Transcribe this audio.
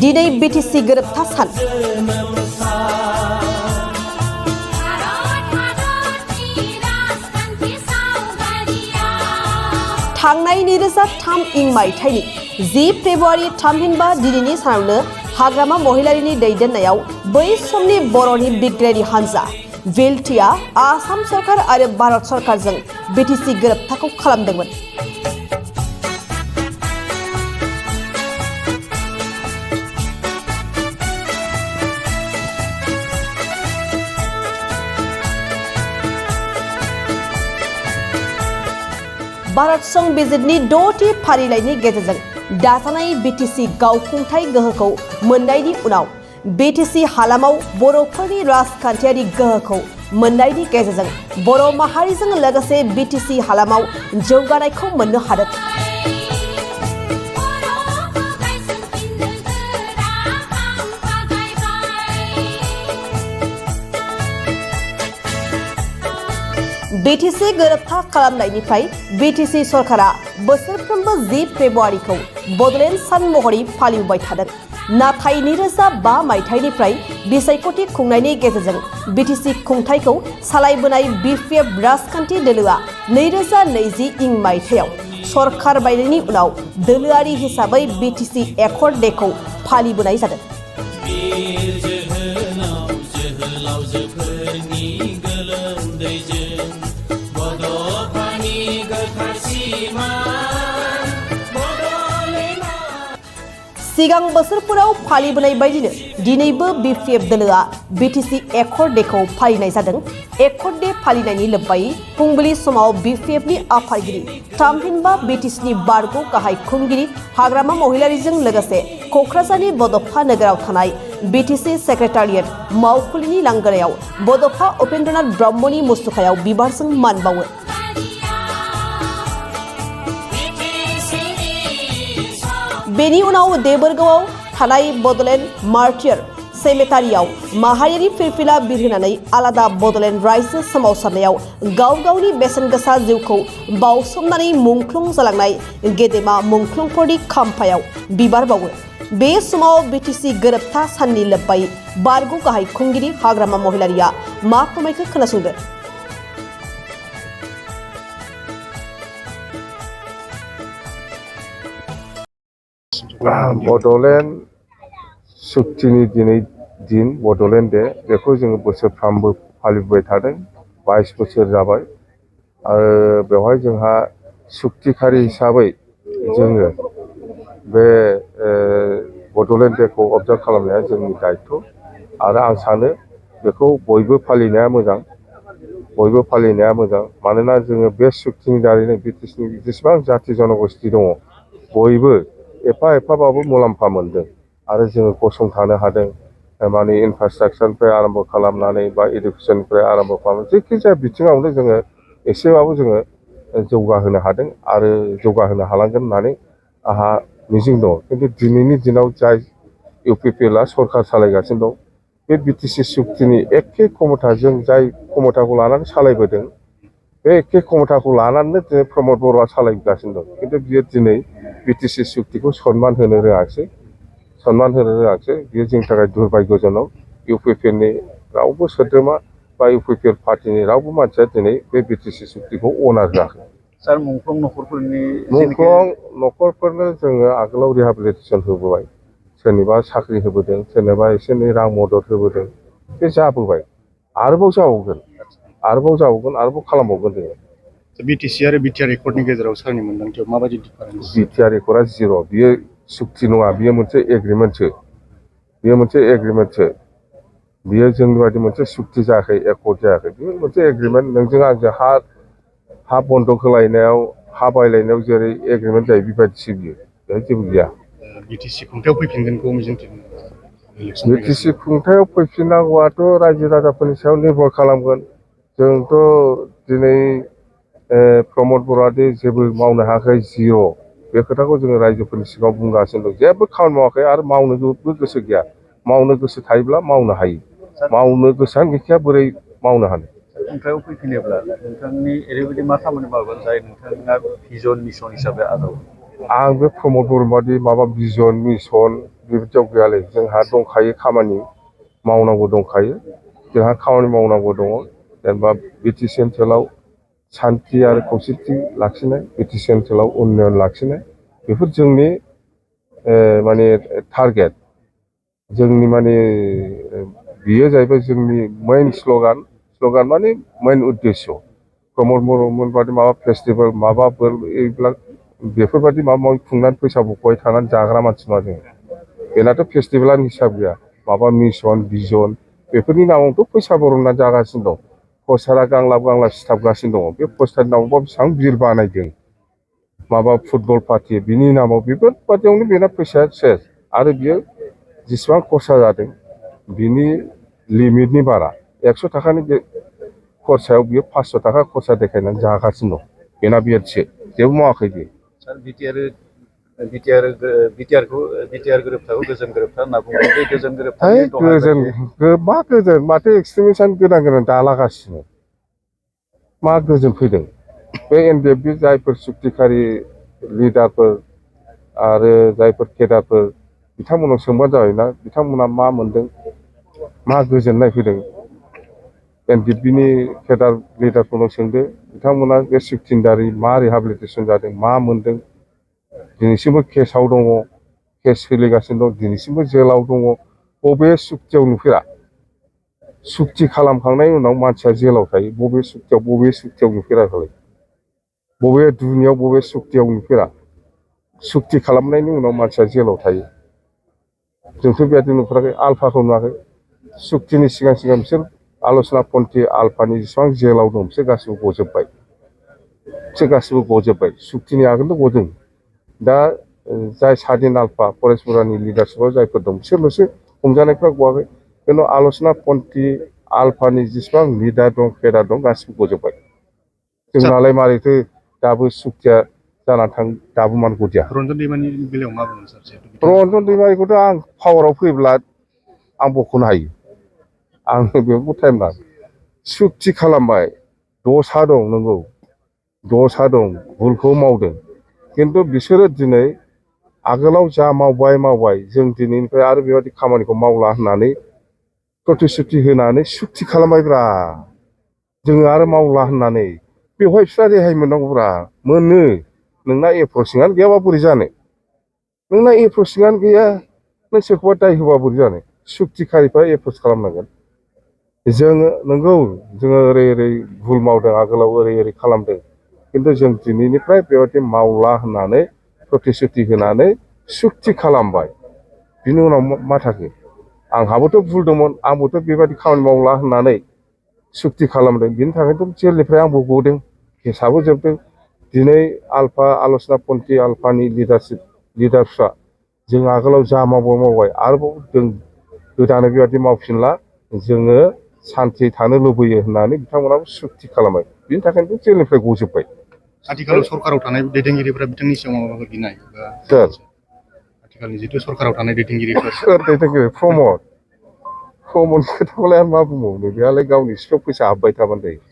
दिनै बिटिसि गोरोबथा सान थांनाय 2003 इं मायथाइनि 10 फेब्रुवारि थामहिनबा दिनैनि सानावनो हाग्रामा महिलारिनि दैदेननायाव बै समनि बर'नि बिग्रायारि हान्जा बिएलटिआ आसाम सरकार आरो भारत सरकारजों बिटिसि गोरोबथाखौ खालामदोंमोन। भारत संबिजिरनि 6थि फारिलाइनि गेजेरजों दाजानाय बिटिसि गावखुंथाय गोहोखौ मोननायनि उनाव बिटिसि हालामाव बर'फोरनि राजखान्थियारि गोहोखौ मोननायनि गेजेरजों बर' माहारिजों लोगोसे बिटिसि हालामाव जौगानायखौ मोननो हादों। बिटिसि गोरोबथा खालामनायनिफ्राय बिटिसि सरकारा बोसोरफ्रोमबो 10 फेब्रुवारिखौ बड'लेण्ड सान महरै फालिबोबाय थादों। नाथाय 2005 मायथाइनिफ्राय बिसायख'थि खुंनायनि गेजेरजों बिटिसि खुंथायखौ सालायबोनाय बिपिएफ राजखान्थि दोलोआ 2020 इं मायथाइयाव सरकार बायनायनि उनाव दोलोआरि हिसाबै बिटिसि एकर्ड डेखौ फालिबोनाय जादों। सिगां बोसोरफोराव फालिबोनाय बायदिनो दिनैबो बिपिएफ दोलोआ बिटिसि एकर्ड डेखौ फालिनाय जादों। एकर्ड डे फालिनायनि लोब्बायै फुंबिलि समाव बिपिएफनि आफादगिरि थामहिनबा बिटिसिनि बारग' गाहाय खुंगिरि हाग्रामा महिलारिजों लोगोसे क'क्राझारनि बड'फा नोगोराव थानाय बिटिसि सेक्रेटारियेट मावखुलिनि लांगोनायाव बड'फा उपेन्द्रनाथ ब्रह्मनि मुसुखायाव बिबारजों मान बावो। बेनि उनाव देबोरगावआव थानाय बड'लेण्ड मार्टियर सेमेटारियाव माहारियारि फिरफिला बिरहोनानै आलादा बड'लेण्ड रायजो सोमावसारनायाव गाव गावनि बेसेन गोसा जिउखौ बावसोमनानै मुंख्लं जालांनाय गेदेमा मुंख्लंफोरनि खाम्फायाव बिबार बावो। बे समाव बिटिसि गोरोबथा साननि लोब्बायै बारग' गाहाय खुंगिरि हाग्रामा महिलारिया मा फोरमायखो खोनासंदो। बड'लेण्ड सुक्तिनि दिन बड'लेण्ड डे बेखौ जोङो बोसोरफ्रामबो फालिबोबाय थादों। 22 बोसोर जाबाय आरो बेवहाय जोंहा सुक्तिखारि हिसाबै जोङो बे बड'लेण्ड डेखौ अबजार्भ खालामनाया जोंनि दायथ' आरो आं सानो बेखौ बयबो फालिनाया मोजां मानोना जोङो बे सुक्तिनि दारैनो बिटिसिनि जेसेबां जाथि जनगोष्ठि दङ बयबो एफा एफाबाबो मुलाम्फा मोनदों आरो जोङो गसंथानो हादों। माने इनफ्रास्ट्राक्चारनिफ्राय आरम्भ खालामनानै बा इडुकेसननिफ्राय आरम्भ खालामनानै जेखि जाया बिथिङावनो जोङो एसेबाबो जोङो जौगाहोनो हादों आरो जौगाहोनो हालांगोन होननानै आंहा मिजिं दङ। खिन्थु दिनैनि दिनाव जाय इउपिपिएलआ सरकार सालायगासिनो दं बे बिटिसि सुक्तिनि एखे क्षमताजों जाय क्षमताखौ लानानै सालायबोदों बे एखे क्षमताखौ लानानैनो दिनै प्रमद बर'आ सालायगासिनो दं। खिन्थु बियो दिनै बिटिसि सुक्तिखौ सनमान होनो रोङाखिसै बियो जोंनि थाखाय दुर्भाग्यजनक। इउपिपिएलनि रावबो सोद्रोमा बा इउपिपिएल पार्टिनि रावबो मानसिया दिनै बे बिटिसि सुक्तिखौ अनार होआखै। सार मुंख्लं न'खरफोरनो जोङो आगोलाव रिहाबिलिटेसन होबोबाय, सोरनिबा साख्रि होबोदों, सोरनिबा एसे एनै रां मदद होबोदों। बे जाबोबाय, आरोबाव जाबावगोन आरोबाव खालामबावगोन जोङो। बिटिसि आरो बिटिआर एकर्डनि गेजेराव सारनि मोनदांथियाव माबायदि डिफारेन्स? बिटिआर एकर्डआ जिर', बियो सुक्ति नङा, बियो मोनसे एग्रिमेन्टसो। बियो जोंनि बायदि मोनसे सुक्ति जायाखै, एकर्ड जायाखै। बियो मोनसे एग्रिमेन्ट। नोंजों आंजों हा बन्दक होलायनायाव, हा बायलायनायाव जेरै एग्रिमेन्ट जायो बेबायदिसो बियो, बेहाय जेबो गैया। बिटिसि खुंथायाव फैफिनगोनखौ मिजिंथिदों। बिटिसि खुंथायाव फैफिननांगौआथ' रायजो राजाफोरनि सायाव निर्भर खालामगोन। जोंथ' दिनै प्रमद बर'आदि जेबो मावनो हायाखै, जिर', बे खोथाखौ जोङो रायजोफोरनि सिगाङाव बुंगासिनो दं। जेबो खामानि मावाखै आरो मावनोबो गोसो गैया। मावनो गोसो थायोब्ला मावनो हायो, मावनो गोसोआनो गैखाया बोरै मावनो हानो। खुंथायाव फैफिनोब्ला नोंथांनि ओरैबायदि मा खामानि मावगोन जाय नोंथाङा भिजन मिसन हिसाबै आजावो? आं बे प्रमद बर'बादि माबा भिजन मिसन बेबायदियाव गैयालै जोंहा दंखायो खामानि मावनांगौ दंखायो जोंहा खामानि मावनांगौ दङ जेनेबा बिटिसि ओनसोलाव सान्थि आरो खौसेथि लाखिनाय बिटिसि ओनसोलाव उन्नयन लाखिनाय बेफोर जोंनि माने टारगेट जोंनि माने बियो जाहैबाय जोंनि मेइन स्ल'गान माने मेइन उद्देश्य प्रमद बर'मोन बादि माबा फेस्टिभेल माबाफोर এইবিলাক बेफोरबायदि माबा माबि खुंनानै फैसा बख'बाय थानानै जाग्रा मानसि नङा जों बेनाथ' फेस्टिभेलानो हिसाब गैया माबा मिसन भिजन बेफोरनि नामावथ' फैसा बरननानै जागासिनो दं पस्टारा गांलाब गांलाब सिथाबगासिनो दङ बे पस्टारनि नामावबा बेसेबां बिर बानायदों माबा फुटबल पार्टि बिनि नामाव बेफोरबादियावनो बेना फैसाया सेस आरो बियो जेसेबां खरसा जादों बिनि लिमिटनि बारा 100 थाखानि बे खरसायाव बियो 500 थाखा खरसा देखायनानै जागासिनो दं बेना बिएडसो जेबो मावाखै बियो सार बिटिआर गोरोबथाखौ गोजोन गोरोबथा होनना बुङो बे गोजोन गोरोबथा मा गोजोन माथो एक्सट्रिमिस्टआनो गोदान दालागासिनो मा गोजोन फैदों बे एनडिएफबि जायफोर सुक्तिखारि लिडारफोर आरो जायफोर केडारफोर बिथांमोनाव सोंबानो जाबाय ना बिथांमोना मा मोनदों मा गोजोननाय फैदों एनडिएफबिनि केडार लिडारफोरनाव सोंदो बिथांमोना बे सुक्तिनि दारै मा रिहाबिलिटेसन जादों मा मोनदों दिनैसिमबो केसआव दङ केस सोलिगासिनो दं दिनैसिमबो जेलाव दङ बबे सुक्तियाव नुफेरा सुक्ति खालामखांनायनि उनाव मानसिया जेलाव थायो बबे सुक्तियाव नुफेराखै बबे दुनियाव बबे सुक्तियाव नुफेरा सुक्ति खालामनायनि उनाव मानसिया जेलाव थायो जोंथ' बेबायदि नुफेराखै आल्फाखौ नुवाखै सुक्तिनि सिगां बिसोर आल'सना पन्थी आल्फानि जेसेबां जेलाव दं बिसोर गासिबो गजोब्बाय सुक्तिनि आगोलनो गदों दा जाय सादिन आल्फा फरेस्टफोरनि लिडारशिपआव जायफोर दं बिसोरल'सो हमजानायफ्रा गवाखै खिन्थु आल'सना पन्थी आल्फानि जेसेबां लिडार दं केडार दं गासिबो गजोब्बाय जोंनालाय मारैथो दाबो सुक्तिया जानानै थां दाबो मानो गदिया रन्जन दैमारिनि बेलायाव मा बुङो सार रन्जन दैमारिखौथ' आं पावाराव फैब्ला आं बख'नो हायो आंनो बेयावबो टाइम नाङा सुक्ति खालामबाय दसा दं नंगौ दसा दं भुलखौ मावदों खिन्थु बिसोरो दिनै आगोलाव जा मावबाय जों दिनैनिफ्राय आरो बेबायदि खामानिखौ मावला होननानै प्रतिश्रुति होनानै सुक्ति खालामबायब्रा जोङो आरो मावला होननानै बेवहाय बिस्रा रेहाय मोननांगौब्रा मोनो नोंना एप्रसिंआनो गैयाबा बोरै जानो नोंना एप्रसिंआनो गैया नों सोरखौबा दाय होबा बोरै जानो सुक्तिखारिफ्रा एप्रस खालामनांगोन जोङो नंगौ जोङो ओरै भुल मावदों आगोलाव ओरै खालामदों खिन्थु जों दिनैनिफ्राय बेबायदि मावला होननानै प्रतिश्रुति होनानै सुक्ति खालामबाय बिनि उनाव मा थाखो आंहाबोथ' भुल दंमोन आंबोथ' बेबायदि खामानि मावला होननानै सुक्ति खालामदों बिनि थाखायथ' जेलनिफ्राय आंबो गदों केसाबो जोबदों दिनै आल्फा आल'सना पन्थी आल्फानि लिडारफ्रा जों आगोलाव जा मावबाय आरोबाव जों गोदानै बेबायदि मावफिनला जोङो सान्थि थानो लुबैयो होननानै बिथांमोनाबो सुक्ति खालामबाय बिनि थाखायनो जेलनिफ्राय गजोब्बाय आथिखालाव सरकाराव थानाय दैदेनगिरिफोरा बिथांनि सिगाङाव माबाफोर गिनाय सोर आथिखालनि जिथु सरकाराव थानाय दैदेनगिरिफोर सोर दैदेनगिरि प्रमद खोथाखौलाय आं मा बुंबावनो बेहालाय गावनि सिखाव फैसा हाबबाय थाबानो जायो